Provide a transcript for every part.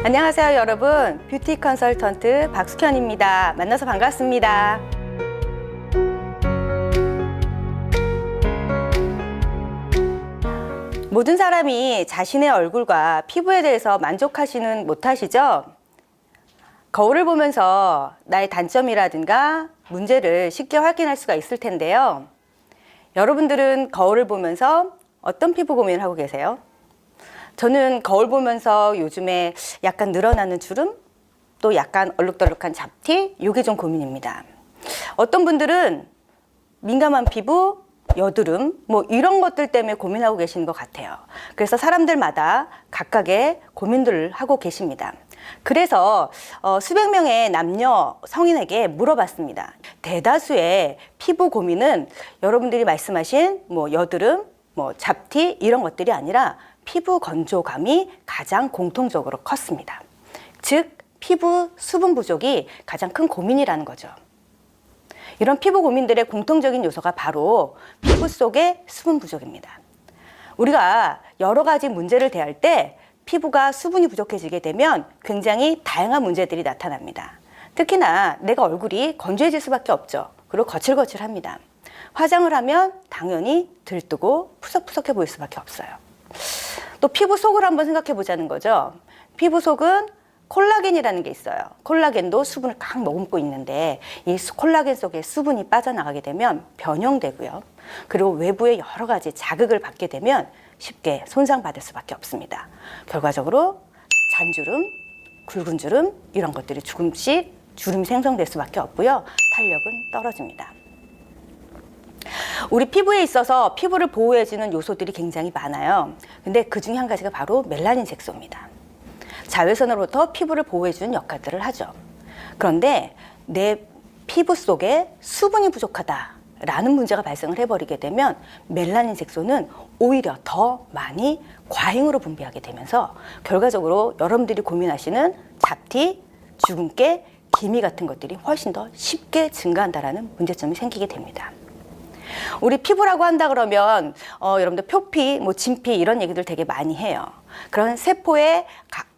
안녕하세요 여러분, 뷰티 컨설턴트 박숙현입니다. 만나서 반갑습니다. 모든 사람이 자신의 얼굴과 피부에 대해서 만족하지는 못하시죠? 거울을 보면서 나의 단점이라든가 문제를 쉽게 확인할 수가 있을 텐데요. 여러분들은 거울을 보면서 어떤 피부 고민을 하고 계세요? 저는 거울 보면서 요즘에 약간 늘어나는 주름, 또 약간 얼룩덜룩한 잡티, 이게 좀 고민입니다. 어떤 분들은 민감한 피부, 여드름, 이런 것들 때문에 고민하고 계시는 것 같아요. 그래서 사람들마다 각각의 고민들을 하고 계십니다. 그래서 수백 명의 남녀 성인에게 물어봤습니다. 대다수의 피부 고민은 여러분들이 말씀하신 여드름, 잡티 이런 것들이 아니라 피부 건조감이 가장 공통적으로 컸습니다. 즉, 피부 수분 부족이 가장 큰 고민이라는 거죠. 이런 피부 고민들의 공통적인 요소가 바로 피부 속의 수분 부족입니다. 우리가 여러 가지 문제를 대할 때 피부가 수분이 부족해지게 되면 굉장히 다양한 문제들이 나타납니다. 특히나 내가 얼굴이 건조해질 수밖에 없죠. 그리고 거칠거칠합니다. 화장을 하면 당연히 들뜨고 푸석푸석해 보일 수밖에 없어요. 또 피부 속을 한번 생각해 보자는 거죠. 피부 속은 콜라겐이라는 게 있어요. 콜라겐도 수분을 꽉 머금고 있는데 이 콜라겐 속에 수분이 빠져나가게 되면 변형되고요. 그리고 외부에 여러 가지 자극을 받게 되면 쉽게 손상받을 수밖에 없습니다. 결과적으로 잔주름, 굵은 주름 이런 것들이 조금씩 주름이 생성될 수밖에 없고요. 탄력은 떨어집니다. 우리 피부에 있어서 피부를 보호해주는 요소들이 굉장히 많아요. 근데 그 중에 한 가지가 바로 멜라닌 색소입니다. 자외선으로부터 피부를 보호해주는 역할들을 하죠. 그런데 내 피부 속에 수분이 부족하다라는 문제가 발생을 해버리게 되면 멜라닌 색소는 오히려 더 많이 과잉으로 분비하게 되면서 결과적으로 여러분들이 고민하시는 잡티, 주근깨, 기미 같은 것들이 훨씬 더 쉽게 증가한다는 문제점이 생기게 됩니다. 우리 피부라고 한다 그러면 여러분들 표피, 진피 이런 얘기들 되게 많이 해요. 그런 세포의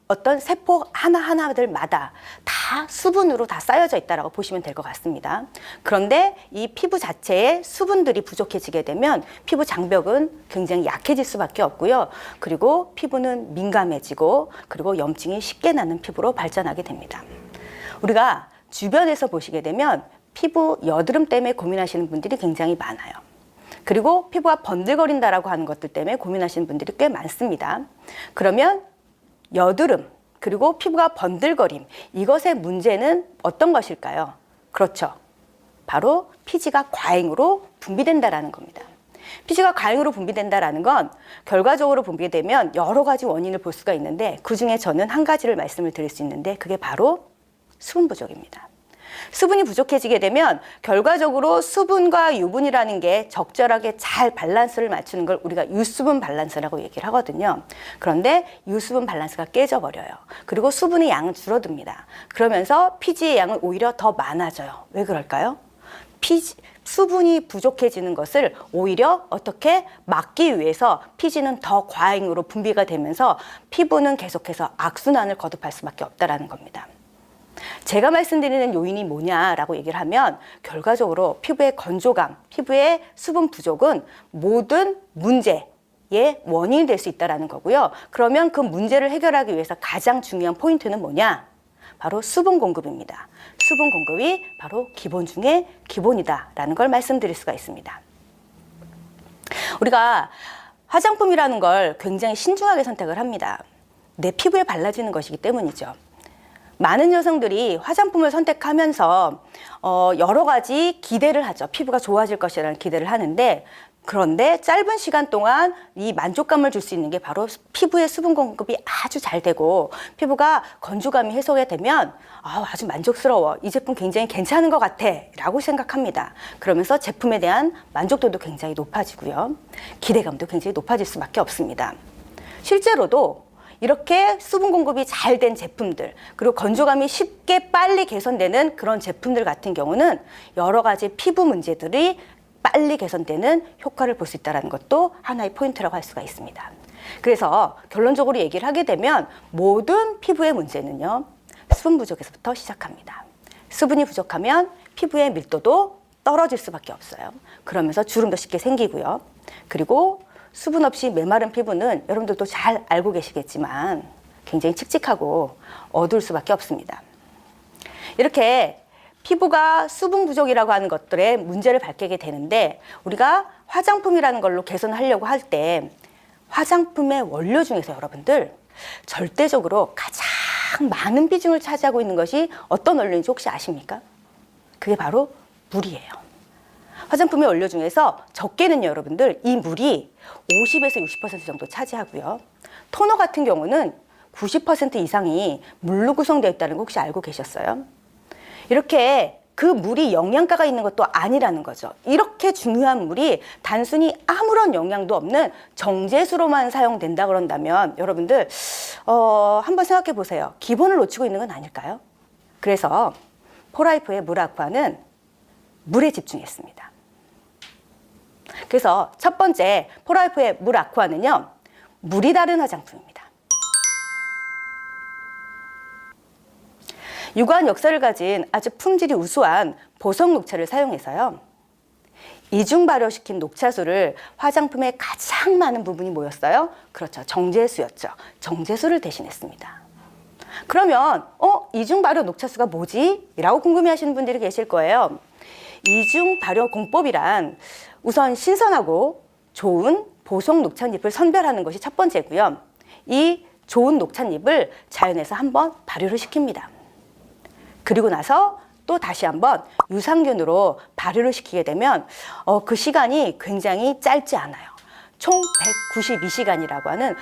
어떤 세포 하나하나들마다 다 수분으로 다 쌓여져 있다고 보시면 될 것 같습니다. 그런데 이 피부 자체에 수분들이 부족해지게 되면 피부 장벽은 굉장히 약해질 수밖에 없고요. 그리고 피부는 민감해지고 그리고 염증이 쉽게 나는 피부로 발전하게 됩니다. 우리가 주변에서 보시게 되면 피부 여드름 때문에 고민하시는 분들이 굉장히 많아요. 그리고 피부가 번들거린다라고 하는 것들 때문에 고민하시는 분들이 꽤 많습니다. 그러면 여드름 그리고 피부가 번들거림, 이것의 문제는 어떤 것일까요? 그렇죠. 바로 피지가 과잉으로 분비된다라는 겁니다. 피지가 과잉으로 분비된다라는 건 결과적으로 분비되면 여러 가지 원인을 볼 수가 있는데 그중에 저는 한 가지를 말씀을 드릴 수 있는데 그게 바로 수분 부족입니다. 수분이 부족해지게 되면 결과적으로 수분과 유분이라는 게 적절하게 잘 밸런스를 맞추는 걸 우리가 유수분 밸런스라고 얘기를 하거든요. 그런데 유수분 밸런스가 깨져버려요. 그리고 수분의 양은 줄어듭니다. 그러면서 피지의 양은 오히려 더 많아져요. 왜 그럴까요? 수분이 부족해지는 것을 오히려 어떻게 막기 위해서 피지는 더 과잉으로 분비가 되면서 피부는 계속해서 악순환을 거듭할 수밖에 없다는 겁니다. 제가 말씀드리는 요인이 뭐냐라고 얘기를 하면 결과적으로 피부의 건조감, 피부의 수분 부족은 모든 문제의 원인이 될 수 있다는 거고요. 그러면 그 문제를 해결하기 위해서 가장 중요한 포인트는 뭐냐? 바로 수분 공급입니다. 수분 공급이 바로 기본 중에 기본이다라는 걸 말씀드릴 수가 있습니다. 우리가 화장품이라는 걸 굉장히 신중하게 선택을 합니다. 내 피부에 발라지는 것이기 때문이죠. 많은 여성들이 화장품을 선택하면서 여러 가지 기대를 하죠. 피부가 좋아질 것이라는 기대를 하는데 그런데 짧은 시간 동안 이 만족감을 줄 수 있는 게 바로 피부의 수분 공급이 아주 잘 되고 피부가 건조감이 해소가 되면 아주 만족스러워. 이 제품 굉장히 괜찮은 것 같아 라고 생각합니다. 그러면서 제품에 대한 만족도도 굉장히 높아지고요. 기대감도 굉장히 높아질 수밖에 없습니다. 실제로도 이렇게 수분 공급이 잘 된 제품들 그리고 건조감이 쉽게 빨리 개선되는 그런 제품들 같은 경우는 여러 가지 피부 문제들이 빨리 개선되는 효과를 볼 수 있다는 것도 하나의 포인트라고 할 수가 있습니다. 그래서 결론적으로 얘기를 하게 되면 모든 피부의 문제는요, 수분 부족에서부터 시작합니다. 수분이 부족하면 피부의 밀도도 떨어질 수밖에 없어요. 그러면서 주름도 쉽게 생기고요. 그리고 수분 없이 메마른 피부는 여러분들도 잘 알고 계시겠지만 굉장히 칙칙하고 어두울 수밖에 없습니다. 이렇게 피부가 수분 부족이라고 하는 것들의 문제를 밝히게 되는데, 우리가 화장품이라는 걸로 개선하려고 할 때 화장품의 원료 중에서 여러분들 절대적으로 가장 많은 비중을 차지하고 있는 것이 어떤 원료인지 혹시 아십니까? 그게 바로 물이에요. 화장품의 원료 중에서 적게는요, 여러분들 이 물이 50에서 60% 정도 차지하고요. 토너 같은 경우는 90% 이상이 물로 구성되어 있다는 거 혹시 알고 계셨어요? 이렇게 그 물이 영양가가 있는 것도 아니라는 거죠. 이렇게 중요한 물이 단순히 아무런 영양도 없는 정제수로만 사용된다 그런다면 여러분들 한번 생각해 보세요. 기본을 놓치고 있는 건 아닐까요? 그래서 포라이프의 물 아쿠아는 물에 집중했습니다. 그래서 첫 번째 포라이프의 물 아쿠아는요, 물이 다른 화장품입니다. 유구한 역사를 가진 아주 품질이 우수한 보석 녹차를 사용해서요, 이중 발효시킨 녹차수를 화장품에 가장 많은 부분이 모였어요. 그렇죠. 정제수였죠. 정제수를 대신했습니다. 그러면 이중 발효 녹차수가 뭐지? 라고 궁금해하시는 분들이 계실 거예요. 이중 발효 공법이란 우선 신선하고 좋은 보석 녹찻잎을 선별하는 것이 첫 번째고요. 이 좋은 녹찻잎을 자연에서 한번 발효를 시킵니다. 그리고 나서 또 다시 한번 유산균으로 발효를 시키게 되면 그 시간이 굉장히 짧지 않아요. 총 192시간이라고 하는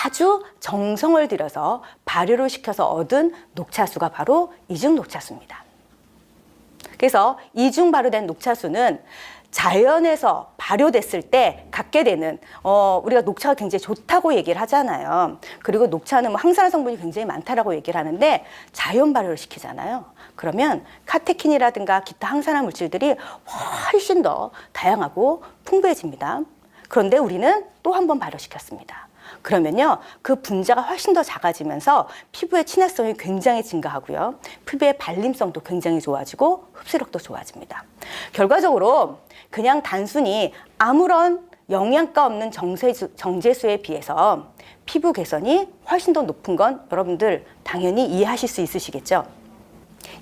아주 정성을 들여서 발효를 시켜서 얻은 녹차수가 바로 이중 녹차수입니다. 그래서 이중 발효된 녹차수는 자연에서 발효됐을 때 갖게 되는 우리가 녹차가 굉장히 좋다고 얘기를 하잖아요. 그리고 녹차는 뭐 항산화 성분이 굉장히 많다라고 얘기를 하는데 자연 발효를 시키잖아요. 그러면 카테킨이라든가 기타 항산화 물질들이 훨씬 더 다양하고 풍부해집니다. 그런데 우리는 또 한 번 발효시켰습니다. 그러면요, 그 분자가 훨씬 더 작아지면서 피부의 친화성이 굉장히 증가하고요, 피부의 발림성도 굉장히 좋아지고 흡수력도 좋아집니다. 결과적으로 그냥 단순히 아무런 영양가 없는 정제수에 비해서 피부 개선이 훨씬 더 높은 건 여러분들 당연히 이해하실 수 있으시겠죠?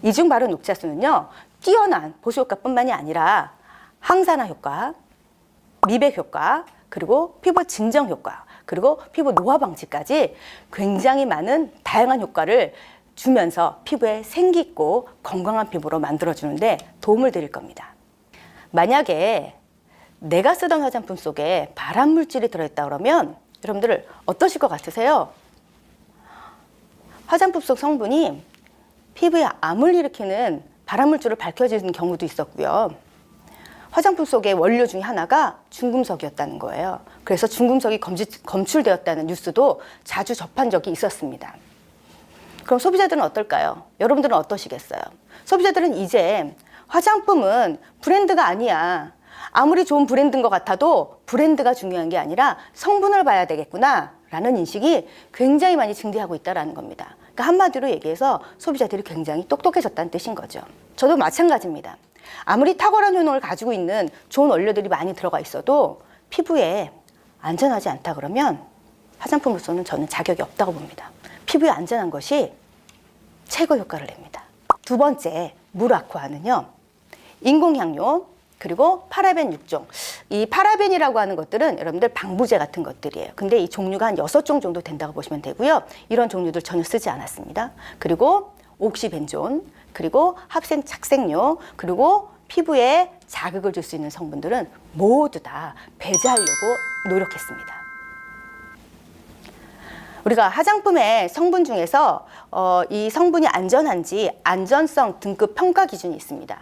이중 발효 녹차수는요, 뛰어난 보수 효과뿐만이 아니라 항산화 효과, 미백 효과, 그리고 피부 진정 효과, 그리고 피부 노화 방지까지 굉장히 많은 다양한 효과를 주면서 피부에 생기있고 건강한 피부로 만들어주는데 도움을 드릴 겁니다. 만약에 내가 쓰던 화장품 속에 발암 물질이 들어있다 그러면 여러분들 어떠실 것 같으세요? 화장품 속 성분이 피부에 암을 일으키는 발암 물질을 밝혀지는 경우도 있었고요. 화장품 속의 원료 중에 하나가 중금속이었다는 거예요. 그래서 중금속이 검출되었다는 뉴스도 자주 접한 적이 있었습니다. 그럼 소비자들은 어떨까요? 여러분들은 어떠시겠어요? 소비자들은 이제 화장품은 브랜드가 아니야, 아무리 좋은 브랜드인 것 같아도 브랜드가 중요한 게 아니라 성분을 봐야 되겠구나 라는 인식이 굉장히 많이 증대하고 있다는 겁니다. 그러니까 한마디로 얘기해서 소비자들이 굉장히 똑똑해졌다는 뜻인 거죠. 저도 마찬가지입니다. 아무리 탁월한 효능을 가지고 있는 좋은 원료들이 많이 들어가 있어도 피부에 안전하지 않다 그러면 화장품으로서는 저는 자격이 없다고 봅니다. 피부에 안전한 것이 최고 효과를 냅니다. 두 번째, 물 아쿠아는요, 인공향료, 그리고 파라벤 6종. 이 파라벤이라고 하는 것들은 여러분들 방부제 같은 것들이에요. 근데 이 종류가 한 6종 정도 된다고 보시면 되고요. 이런 종류들 전혀 쓰지 않았습니다. 그리고 옥시벤존, 그리고 합성 착색료, 그리고 피부에 자극을 줄 수 있는 성분들은 모두 다 배제하려고 노력했습니다. 우리가 화장품의 성분 중에서 이 성분이 안전한지 안전성 등급 평가 기준이 있습니다.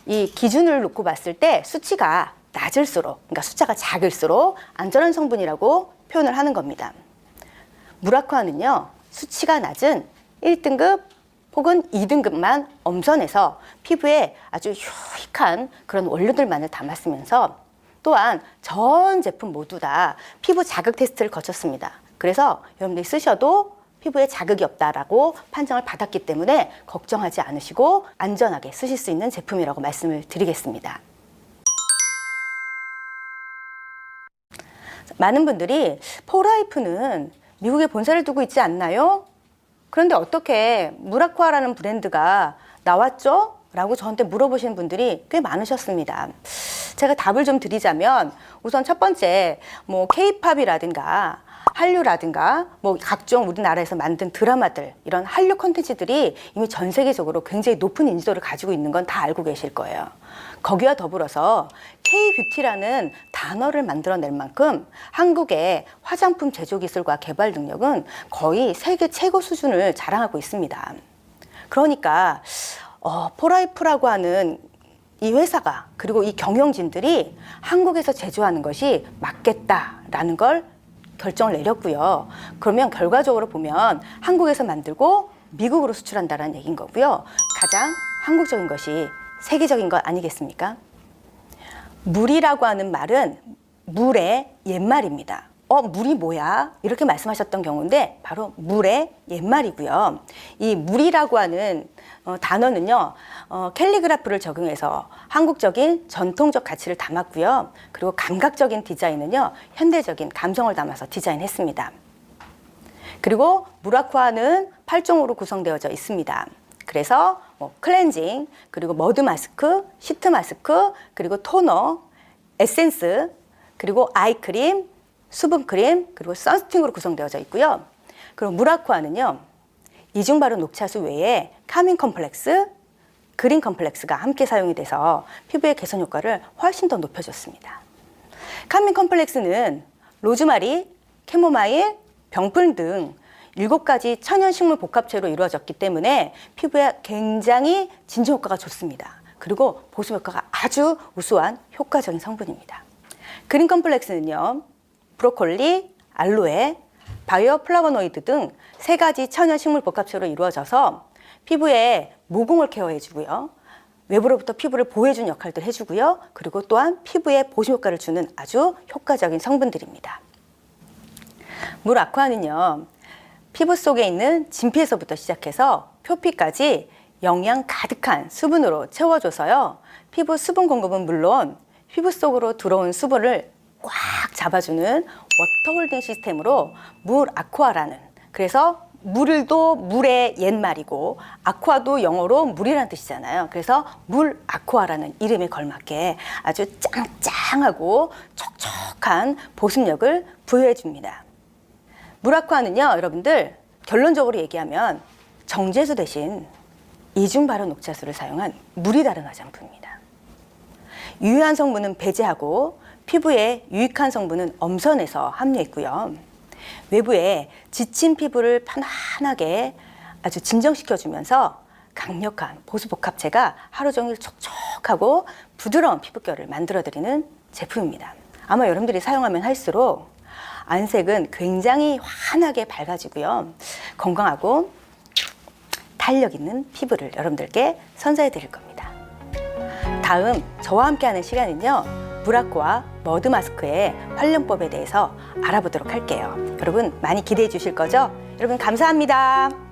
이 기준을 놓고 봤을 때 수치가 낮을수록, 그러니까 숫자가 작을수록 안전한 성분이라고 표현을 하는 겁니다. 물아쿠아는요, 수치가 낮은 1등급 혹은 2등급만 엄선해서 피부에 아주 유익한 그런 원료들만을 담았으면서 또한 전 제품 모두 다 피부 자극 테스트를 거쳤습니다. 그래서 여러분들이 쓰셔도 피부에 자극이 없다라고 판정을 받았기 때문에 걱정하지 않으시고 안전하게 쓰실 수 있는 제품이라고 말씀을 드리겠습니다. 많은 분들이 포라이프는 미국에 본사를 두고 있지 않나요? 그런데 어떻게 무라쿠아라는 브랜드가 나왔죠? 라고 저한테 물어보시는 분들이 꽤 많으셨습니다. 제가 답을 좀 드리자면 우선 첫 번째 K-팝이라든가 한류라든가 각종 우리나라에서 만든 드라마들, 이런 한류 콘텐츠들이 이미 전 세계적으로 굉장히 높은 인지도를 가지고 있는 건 다 알고 계실 거예요. 거기와 더불어서 K-뷰티라는 단어를 만들어낼 만큼 한국의 화장품 제조 기술과 개발 능력은 거의 세계 최고 수준을 자랑하고 있습니다. 그러니까 포라이프라고 하는 이 회사가, 그리고 이 경영진들이 한국에서 제조하는 것이 맞겠다라는 걸 결정을 내렸고요. 그러면 결과적으로 보면 한국에서 만들고 미국으로 수출한다는 얘기인 거고요. 가장 한국적인 것이 세계적인 것 아니겠습니까? 물이라고 하는 말은 물의 옛말입니다. 물이 뭐야? 이렇게 말씀하셨던 경우인데 바로 물의 옛말이고요. 이 물이라고 하는 단어는요, 캘리그라프를 적용해서 한국적인 전통적 가치를 담았고요. 그리고 감각적인 디자인은요, 현대적인 감성을 담아서 디자인했습니다. 그리고 무라쿠아는 8종으로 구성되어져 있습니다. 그래서 클렌징, 그리고 머드 마스크, 시트 마스크, 그리고 토너, 에센스, 그리고 아이크림, 수분크림, 그리고 선스틱으로 구성되어져 있고요. 그리고 무라쿠아는요, 이중 발효 녹차수 외에 카밍 컴플렉스, 그린 컴플렉스가 함께 사용이 돼서 피부의 개선 효과를 훨씬 더 높여줬습니다. 카밍 컴플렉스는 로즈마리, 캐모마일, 병풀 등 7가지 천연 식물 복합체로 이루어졌기 때문에 피부에 굉장히 진정 효과가 좋습니다. 그리고 보습 효과가 아주 우수한 효과적인 성분입니다. 그린 컴플렉스는요, 브로콜리, 알로에, 바이오 플라보노이드 등 3가지 천연 식물 복합체로 이루어져서 피부에 모공을 케어해주고요. 외부로부터 피부를 보호해주는 역할도 해주고요. 그리고 또한 피부에 보습 효과를 주는 아주 효과적인 성분들입니다. 물 아쿠아는요, 피부 속에 있는 진피에서부터 시작해서 표피까지 영양 가득한 수분으로 채워줘서요. 피부 수분 공급은 물론 피부 속으로 들어온 수분을 꽉 잡아주는 워터 홀딩 시스템으로 물 아쿠아라는, 그래서 물도 물의 옛말이고 아쿠아도 영어로 물이라는 뜻이잖아요. 그래서 물 아쿠아라는 이름에 걸맞게 아주 짱짱하고 촉촉한 보습력을 부여해 줍니다. 물 아쿠아는요, 여러분들 결론적으로 얘기하면 정제수 대신 이중 발효 녹차수를 사용한 물이 다른 화장품입니다. 유효한 성분은 배제하고 피부에 유익한 성분은 엄선해서 함유했고요. 외부에 지친 피부를 편안하게 아주 진정시켜주면서 강력한 보습 복합체가 하루 종일 촉촉하고 부드러운 피부결을 만들어드리는 제품입니다. 아마 여러분들이 사용하면 할수록 안색은 굉장히 환하게 밝아지고요. 건강하고 탄력 있는 피부를 여러분들께 선사해 드릴 겁니다. 다음 저와 함께하는 시간은요, 무라쿠아 머드 마스크의 활용법에 대해서 알아보도록 할게요. 여러분 많이 기대해 주실 거죠? 여러분 감사합니다.